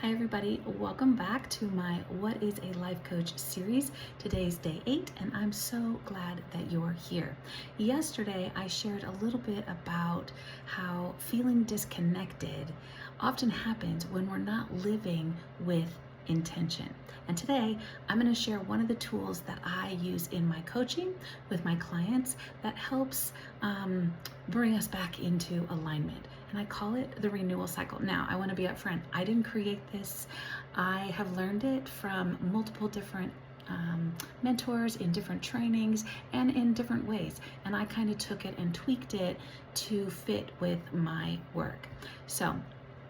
Hi everybody, welcome back to my What is a Life Coach series. Today's day 8 and I'm so glad that you're here. Yesterday I shared a little bit about how feeling disconnected often happens when we're not living with intention. And today I'm going to share one of the tools that I use in my coaching with my clients that helps bring us back into alignment. And I call it the renewal cycle. Now, I want to be upfront. I didn't create this. I have learned it from multiple different mentors in different trainings and in different ways. And I kind of took it and tweaked it to fit with my work. So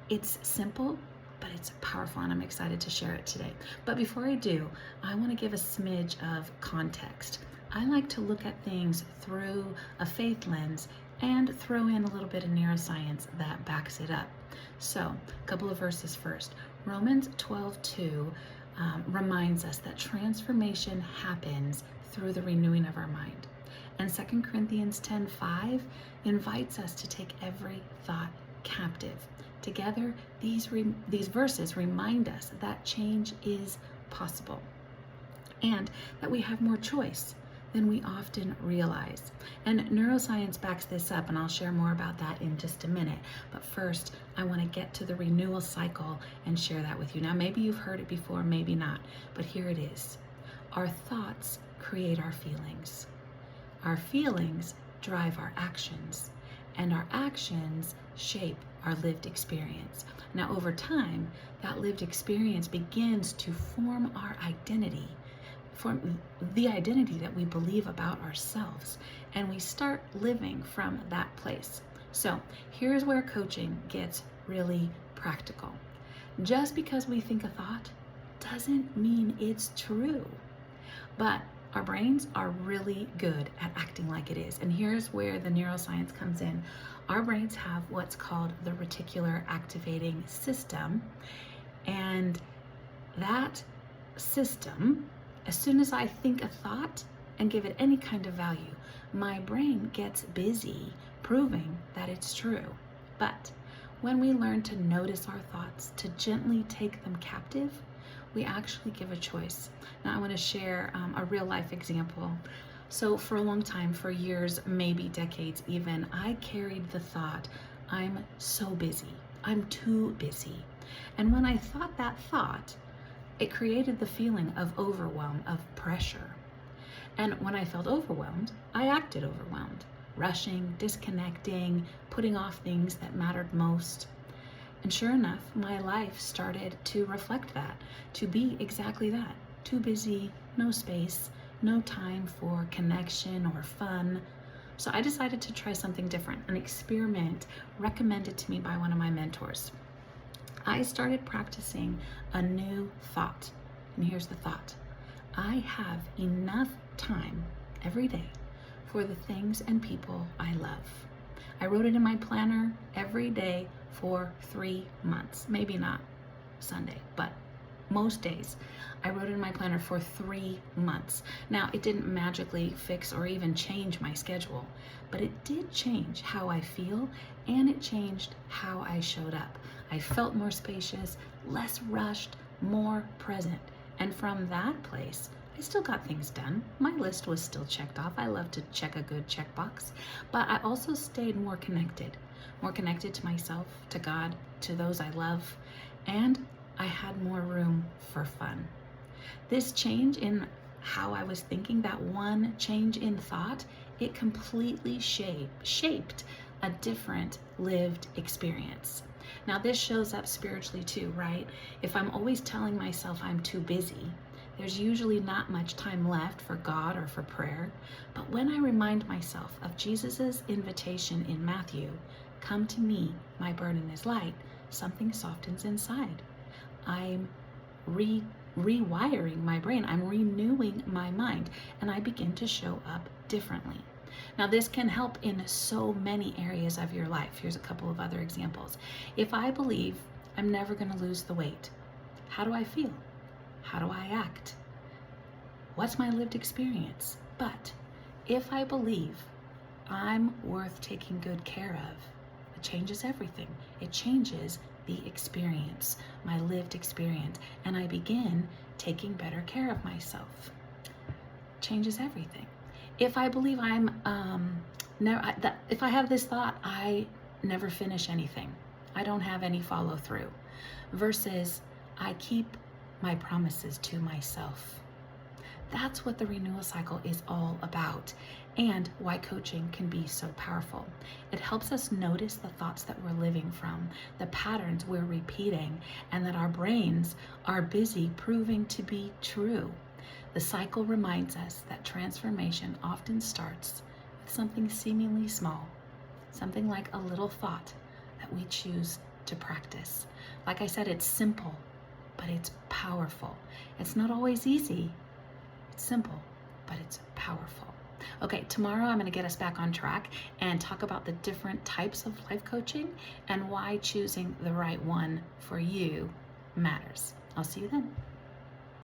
it's simple, but it's powerful and I'm excited to share it today. But before I do, I want to give a smidge of context. I like to look at things through a faith lens and throw in a little bit of neuroscience that backs it up. So, a couple of verses first. Romans 12:2 reminds us that transformation happens through the renewing of our mind. And 2 Corinthians 10:5 invites us to take every thought captive. Together, these verses remind us that change is possible and that we have more choice than we often realize. And neuroscience backs this up, and I'll share more about that in just a minute. But first, I want to get to the renewal cycle and share that with you. Now, maybe you've heard it before, maybe not, but here it is. Our thoughts create our feelings. Our feelings drive our actions, and our actions shape our lived experience. Now, over time, that lived experience begins to form our identity, form the identity that we believe about ourselves, and we start living from that place. So here's where coaching gets really practical. Just because we think a thought doesn't mean it's true, but our brains are really good at acting like it is. And here's where the neuroscience comes in. Our brains have what's called the reticular activating system, and that system, as soon as I think a thought and give it any kind of value, my brain gets busy proving that it's true. But when we learn to notice our thoughts, to gently take them captive, we actually give a choice. Now I want to share a real life example. So for a long time, for years, maybe decades even, I carried the thought, I'm so busy, I'm too busy. And when I thought that thought, it created the feeling of overwhelm, of pressure. And when I felt overwhelmed, I acted overwhelmed, rushing, disconnecting, putting off things that mattered most. And sure enough, my life started to reflect that, to be exactly that. Too busy, no space, no time for connection or fun. So I decided to try something different, an experiment recommended to me by one of my mentors. I started practicing a new thought. And here's the thought. I have enough time every day for the things and people I love. I wrote it in my planner every day for 3 months. Maybe not Sunday, but most days. I wrote it in my planner for 3 months. Now, it didn't magically fix or even change my schedule, but it did change how I feel, and it changed how I showed up. I felt more spacious, less rushed, more present. And from that place, I still got things done. My list was still checked off. I love to check a good checkbox, but I also stayed more connected to myself, to God, to those I love, and I had more room for fun. This change in how I was thinking, that one change in thought, it completely shaped a different lived experience. Now this shows up spiritually too, right? If I'm always telling myself I'm too busy, there's usually not much time left for God or for prayer. But when I remind myself of Jesus's invitation in Matthew, come to me, my burden is light, something softens inside. I'm rewiring my brain. I'm renewing my mind, and I begin to show up differently. Now, this can help in so many areas of your life. Here's a couple of other examples. If I believe I'm never going to lose the weight, how do I feel? How do I act? What's my lived experience? But if I believe I'm worth taking good care of, it changes everything. It changes the experience, my lived experience, and I begin taking better care of myself. Changes everything. If I believe if I have this thought, I never finish anything. I don't have any follow through. Versus, I keep my promises to myself. That's what the renewal cycle is all about, and why coaching can be so powerful. It helps us notice the thoughts that we're living from, the patterns we're repeating, and that our brains are busy proving to be true. The cycle reminds us that transformation often starts with something seemingly small, something like a little thought that we choose to practice. Like I said, it's simple, but it's powerful. It's not always easy. It's simple, but it's powerful. Okay, tomorrow I'm going to get us back on track and talk about the different types of life coaching and why choosing the right one for you matters. I'll see you then.